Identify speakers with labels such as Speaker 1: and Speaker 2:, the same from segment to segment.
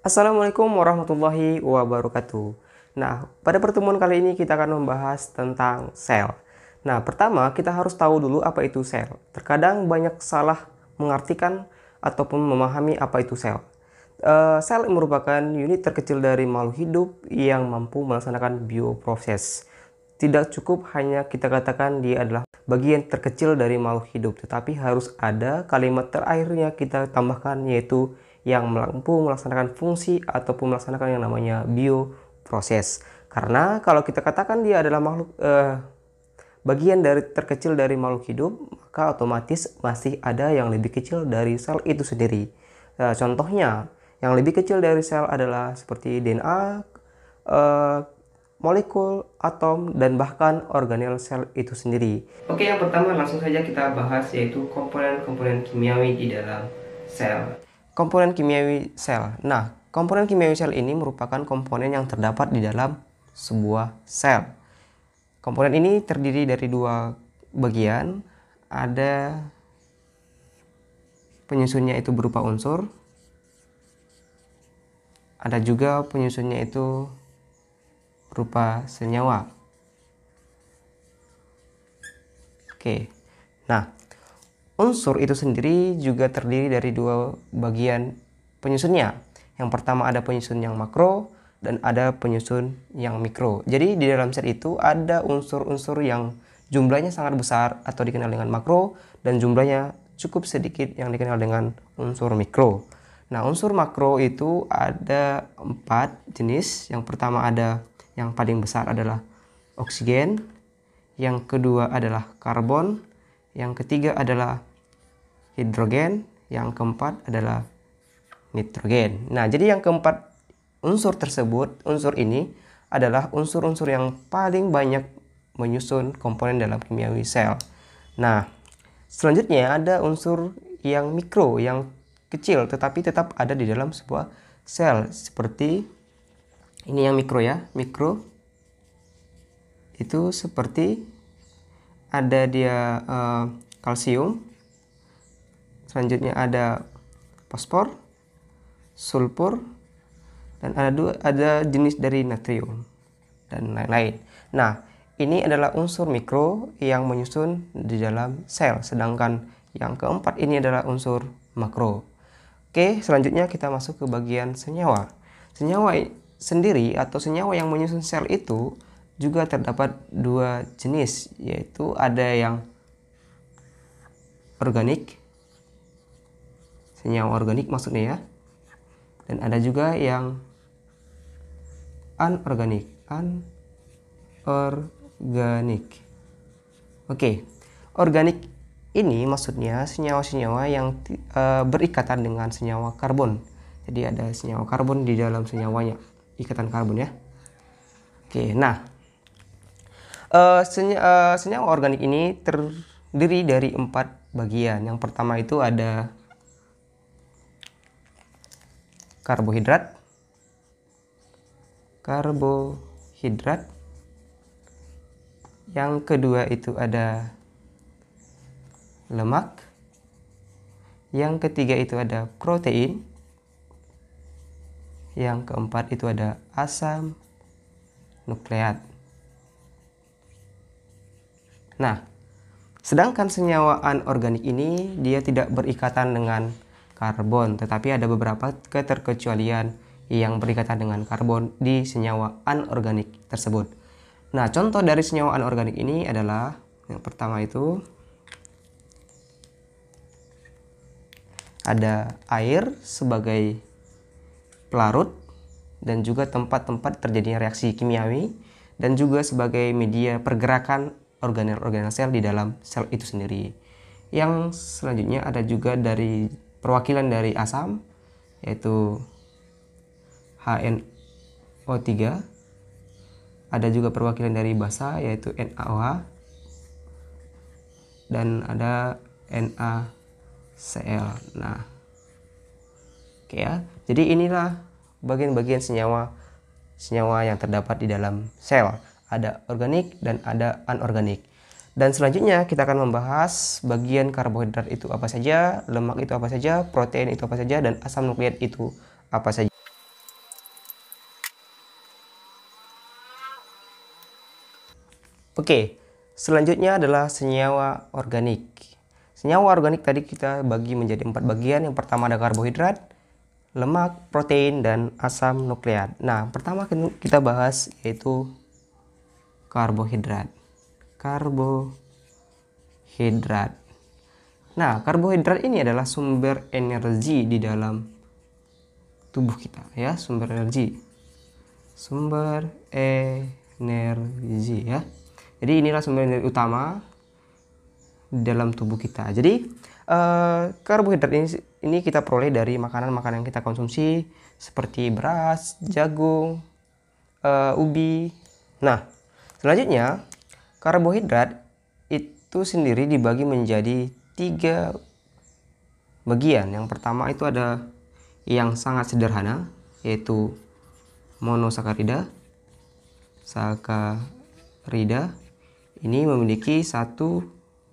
Speaker 1: Assalamualaikum warahmatullahi wabarakatuh. Nah, pada pertemuan kali ini kita akan membahas tentang sel. Nah, pertama kita harus tahu dulu apa itu sel. Terkadang banyak salah mengartikan ataupun memahami apa itu sel. Sel merupakan unit terkecil dari makhluk hidup yang mampu melaksanakan bioproses. Tidak cukup hanya kita katakan dia adalah bagian terkecil dari makhluk hidup, tetapi harus ada kalimat terakhirnya kita tambahkan, yaitu yang mampu melaksanakan fungsi ataupun melaksanakan yang namanya bioproses. Karena kalau kita katakan dia adalah bagian dari terkecil dari makhluk hidup, maka otomatis masih ada yang lebih kecil dari sel itu sendiri. Contohnya, yang lebih kecil dari sel adalah seperti DNA, molekul, atom, dan bahkan organel sel itu sendiri. Oke, yang pertama langsung saja kita bahas, yaitu komponen-komponen kimiawi di dalam sel. Komponen kimiawi sel. Nah, komponen kimiawi sel ini merupakan komponen yang terdapat di dalam sebuah sel. Komponen ini terdiri dari dua bagian. Ada penyusunnya itu berupa unsur. Ada juga penyusunnya itu berupa senyawa. Oke. Nah, unsur itu sendiri juga terdiri dari dua bagian penyusunnya. Yang pertama ada penyusun yang makro dan ada penyusun yang mikro. Jadi di dalam sel itu ada unsur-unsur yang jumlahnya sangat besar atau dikenal dengan makro, dan jumlahnya cukup sedikit yang dikenal dengan unsur mikro. Nah, unsur makro itu ada 4 jenis. Yang pertama ada yang paling besar adalah oksigen, yang kedua adalah karbon, yang ketiga adalah hidrogen, yang keempat adalah nitrogen. Nah, jadi yang keempat unsur tersebut, unsur ini adalah unsur-unsur yang paling banyak menyusun komponen dalam kimiawi sel. Nah, selanjutnya ada unsur yang mikro, yang kecil tetapi tetap ada di dalam sebuah sel. Seperti ini yang mikro ya, mikro itu seperti ada dia kalsium. Selanjutnya ada fosfor, sulfur, dan ada jenis dari natrium dan lain-lain. Nah, ini adalah unsur mikro yang menyusun di dalam sel, sedangkan yang keempat ini adalah unsur makro. Oke, selanjutnya kita masuk ke bagian senyawa. Senyawa sendiri atau senyawa yang menyusun sel itu juga terdapat dua jenis, yaitu ada yang organik, senyawa organik maksudnya ya, dan ada juga yang anorganik. Oke, organik ini maksudnya senyawa-senyawa yang berikatan dengan senyawa karbon. Jadi ada senyawa karbon di dalam senyawanya, ikatan karbon ya. Oke, nah senyawa organik ini terdiri dari 4 bagian. Yang pertama itu ada karbohidrat. Yang kedua itu ada lemak. Yang ketiga itu ada protein. Yang keempat itu ada asam nukleat. Nah, sedangkan senyawa anorganik ini dia tidak berikatan dengan karbon, tetapi ada beberapa keterkecualian yang berikatan dengan karbon di senyawa anorganik tersebut. Nah, contoh dari senyawa anorganik ini adalah yang pertama itu ada air sebagai pelarut dan juga tempat-tempat terjadinya reaksi kimiawi, dan juga sebagai media pergerakan organel-organel sel di dalam sel itu sendiri. Yang selanjutnya ada juga dari perwakilan dari asam, yaitu HNO3. Ada juga perwakilan dari basa, yaitu NaOH, dan ada NaCl. Nah, oke ya. Jadi inilah bagian-bagian senyawa yang terdapat di dalam sel. Ada organik dan ada anorganik. Dan selanjutnya kita akan membahas bagian karbohidrat itu apa saja, lemak itu apa saja, protein itu apa saja, dan asam nukleat itu apa saja. Oke, selanjutnya adalah senyawa organik. Senyawa organik tadi kita bagi menjadi 4 bagian. Yang pertama ada karbohidrat, lemak, protein, dan asam nukleat. Nah, pertama kita bahas yaitu karbohidrat. Karbohidrat. Nah, karbohidrat ini adalah sumber energi di dalam tubuh kita, ya, sumber energi. Sumber energi, ya. Jadi inilah sumber energi utama dalam tubuh kita. Jadi karbohidrat ini kita peroleh dari makanan-makanan yang kita konsumsi seperti beras, jagung, ubi. Nah, selanjutnya karbohidrat itu sendiri dibagi menjadi 3 bagian. Yang pertama itu ada yang sangat sederhana, yaitu monosakarida. Sakarida ini memiliki 1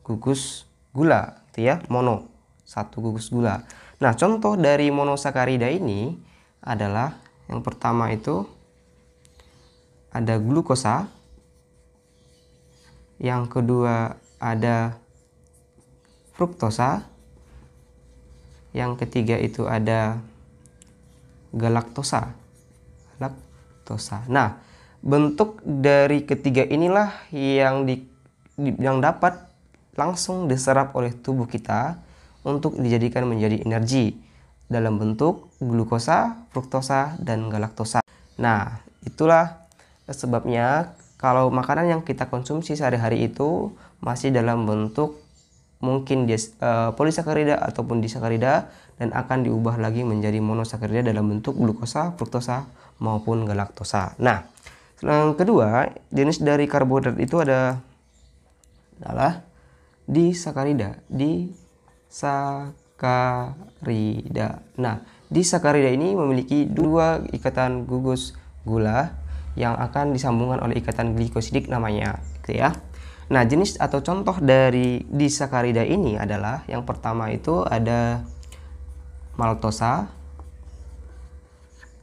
Speaker 1: gugus gula, gitu ya, mono, 1 gugus gula. Nah, contoh dari monosakarida ini adalah yang pertama itu ada glukosa, yang kedua ada fruktosa, yang ketiga itu ada galaktosa. Nah, bentuk dari ketiga inilah yang dapat langsung diserap oleh tubuh kita untuk dijadikan menjadi energi dalam bentuk glukosa, fruktosa, dan galaktosa. Nah, itulah sebabnya kalau makanan yang kita konsumsi sehari-hari itu masih dalam bentuk mungkin polisakarida ataupun disakarida, dan akan diubah lagi menjadi monosakarida dalam bentuk glukosa, fruktosa, maupun galaktosa. Nah, yang kedua jenis dari karbohidrat itu adalah disakarida. Nah, disakarida ini memiliki 2 ikatan gugus gula yang akan disambungkan oleh ikatan glikosidik namanya, gitu ya. Nah, jenis atau contoh dari disakarida ini adalah yang pertama itu ada maltosa,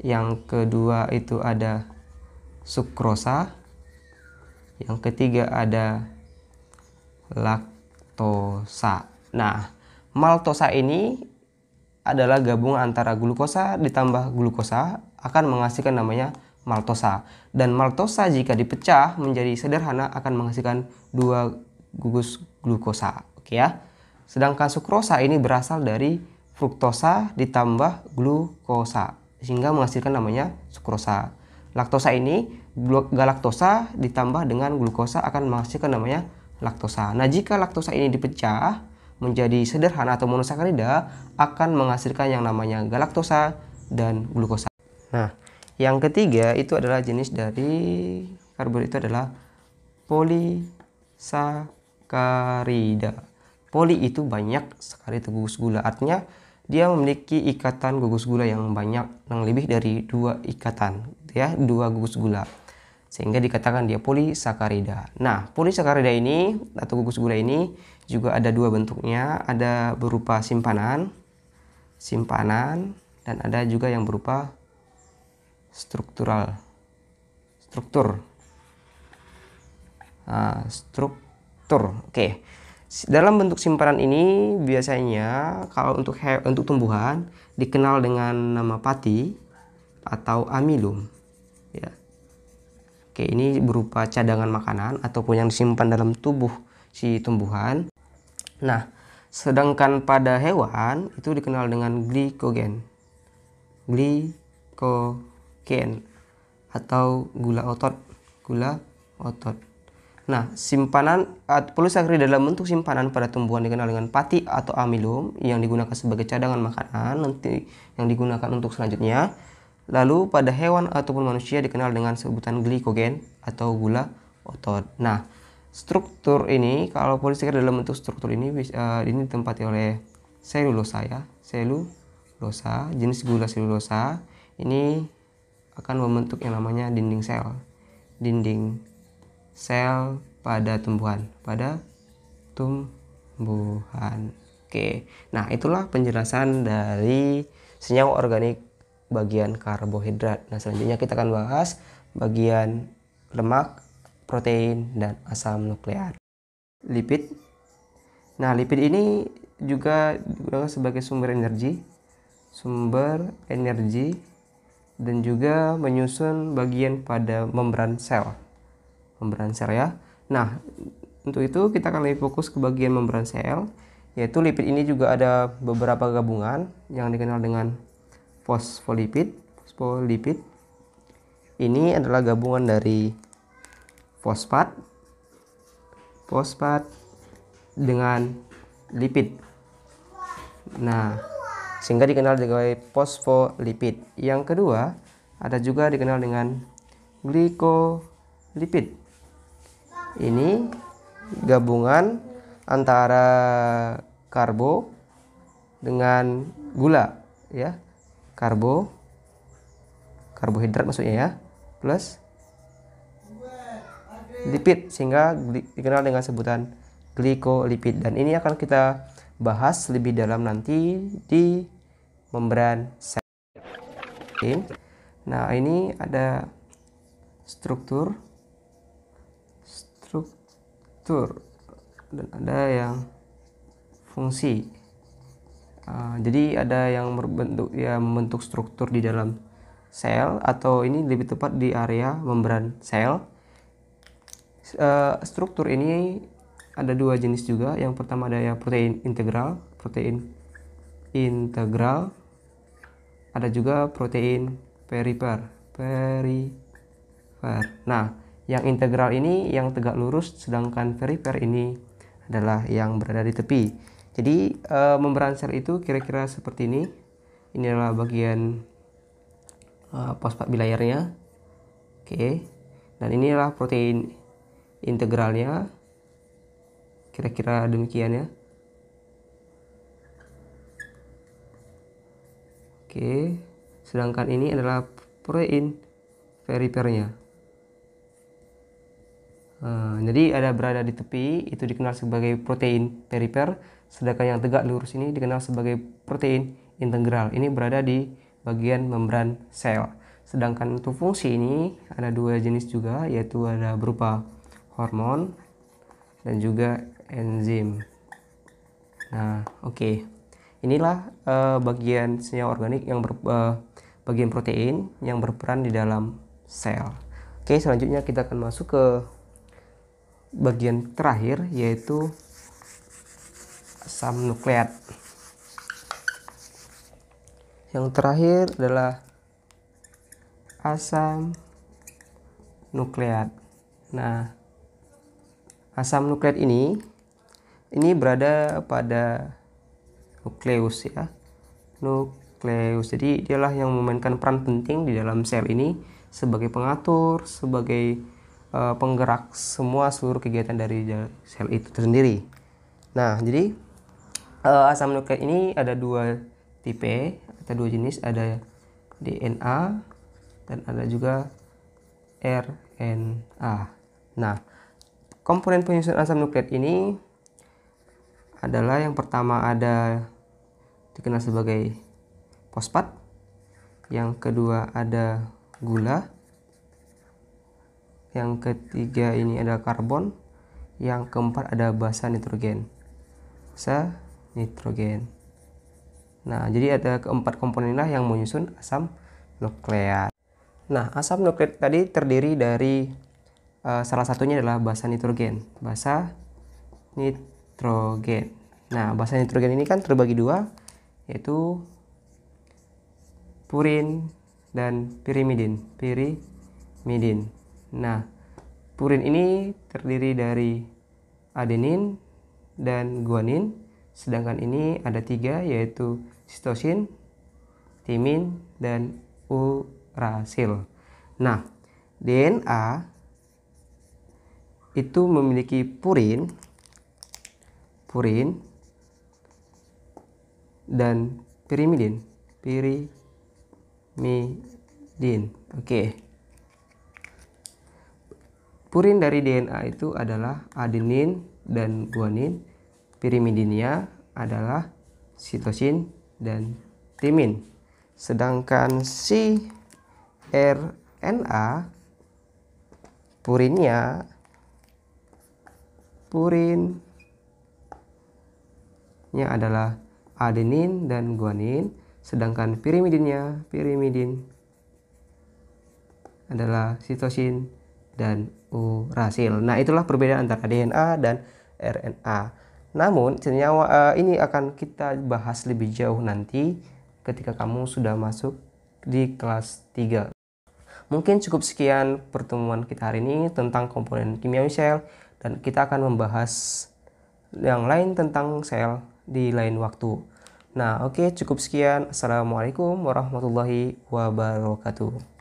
Speaker 1: yang kedua itu ada sukrosa, yang ketiga ada laktosa. Nah, maltosa ini adalah gabungan antara glukosa ditambah glukosa akan menghasilkan namanya maltosa. Dan maltosa jika dipecah menjadi sederhana akan menghasilkan 2 gugus glukosa. Oke ya. Sedangkan sukrosa ini berasal dari fruktosa ditambah glukosa sehingga menghasilkan namanya sukrosa. Laktosa ini galaktosa ditambah dengan glukosa akan menghasilkan namanya laktosa. Nah, jika laktosa ini dipecah menjadi sederhana atau monosakarida akan menghasilkan yang namanya galaktosa dan glukosa. Nah, yang ketiga itu adalah jenis dari karbohidrat itu adalah polisakarida. Poli itu banyak sekali gugus gula, artinya dia memiliki ikatan gugus gula yang banyak, yang lebih dari 2 ikatan, ya, 2 gugus gula, sehingga dikatakan dia polisakarida. Nah, polisakarida ini atau gugus gula ini juga ada 2 bentuknya, ada berupa simpanan, dan ada juga yang berupa struktur. Oke. Dalam bentuk simpanan ini biasanya kalau untuk tumbuhan dikenal dengan nama pati atau amilum, ya. Oke, ini berupa cadangan makanan ataupun yang disimpan dalam tubuh si tumbuhan. Nah, sedangkan pada hewan itu dikenal dengan glikogen atau gula otot. Nah, simpanan polisakarida dalam bentuk simpanan pada tumbuhan dikenal dengan pati atau amilum yang digunakan sebagai cadangan makanan nanti yang digunakan untuk selanjutnya. Lalu pada hewan ataupun manusia dikenal dengan sebutan glikogen atau gula otot. Nah, struktur ini kalau polisakarida dalam bentuk struktur ini ditempati oleh selulosa, ya. Selulosa, jenis gula selulosa ini akan membentuk yang namanya dinding sel pada tumbuhan. Oke. Nah, itulah penjelasan dari senyawa organik bagian karbohidrat. Nah, selanjutnya kita akan bahas bagian lemak, protein, dan asam nukleat. Lipid. Nah, lipid ini juga digunakan sebagai sumber energi dan juga menyusun bagian pada membran sel ya. Nah, untuk itu kita akan lebih fokus ke bagian membran sel, yaitu lipid ini juga ada beberapa gabungan yang dikenal dengan fosfolipid. Ini adalah gabungan dari fosfat dengan lipid. Nah, sehingga dikenal sebagai fosfolipid. Yang kedua, ada juga dikenal dengan glikolipid. Ini gabungan antara karbo dengan gula ya. Karbohidrat maksudnya ya, plus lipid, sehingga dikenal dengan sebutan glikolipid. Dan ini akan kita bahas lebih dalam nanti di membran sel. Nah, ini ada struktur dan ada yang fungsi. Jadi ada yang membentuk struktur di dalam sel, atau ini lebih tepat di area membran sel. Struktur ini ada dua jenis juga. Yang pertama ada yang protein integral, ada juga protein perifer. Nah, yang integral ini yang tegak lurus, sedangkan perifer ini adalah yang berada di tepi. Jadi membran sel itu kira-kira seperti ini. Ini adalah bagian fosfat bilayarnya. Oke. Dan inilah protein integralnya. Kira-kira demikian ya. Oke. Sedangkan ini adalah protein perifernya. Jadi ada berada di tepi, itu dikenal sebagai protein perifer, sedangkan yang tegak lurus ini dikenal sebagai protein integral. Ini berada di bagian membran sel. Sedangkan untuk fungsi ini ada dua jenis juga, yaitu ada berupa hormon dan juga enzim. Nah, oke. Inilah bagian senyawa organik yang bagian protein yang berperan di dalam sel. Oke, selanjutnya kita akan masuk ke bagian terakhir, yaitu asam nukleat. Yang terakhir adalah asam nukleat. Nah, asam nukleat ini berada pada nukleus ya. Jadi dialah yang memainkan peran penting di dalam sel ini sebagai pengatur, sebagai penggerak seluruh kegiatan dari sel itu tersendiri. Nah, jadi asam nukleat ini ada dua tipe atau dua jenis, ada DNA dan ada juga RNA. Nah, komponen penyusun asam nukleat ini adalah yang pertama ada dikenal sebagai fosfat, yang kedua ada gula, yang ketiga ini ada karbon, yang keempat ada basa nitrogen. Nah, jadi ada keempat komponen inilah yang menyusun asam nukleat. Nah, asam nukleat tadi terdiri dari salah satunya adalah basa nitrogen. Nah, basa nitrogen ini kan terbagi dua, yaitu purin dan pirimidin. Nah, purin ini terdiri dari adenin dan guanin, sedangkan ini ada tiga, yaitu sitosin, timin, dan urasil. Nah, DNA itu memiliki purin dan pirimidin. Oke. Purin dari DNA itu adalah adenin dan guanin. Pirimidinnya adalah sitosin dan timin. Sedangkan si RNA purinnya Purinnya adalah adenin dan guanin, sedangkan pirimidin adalah sitosin dan urasil. Nah, itulah perbedaan antara DNA dan RNA. Namun, senyawa ini akan kita bahas lebih jauh nanti ketika kamu sudah masuk di kelas 3. Mungkin cukup sekian pertemuan kita hari ini tentang komponen kimiawi sel, dan kita akan membahas yang lain tentang sel di lain waktu. Nah, oke, cukup sekian. Assalamualaikum warahmatullahi wabarakatuh.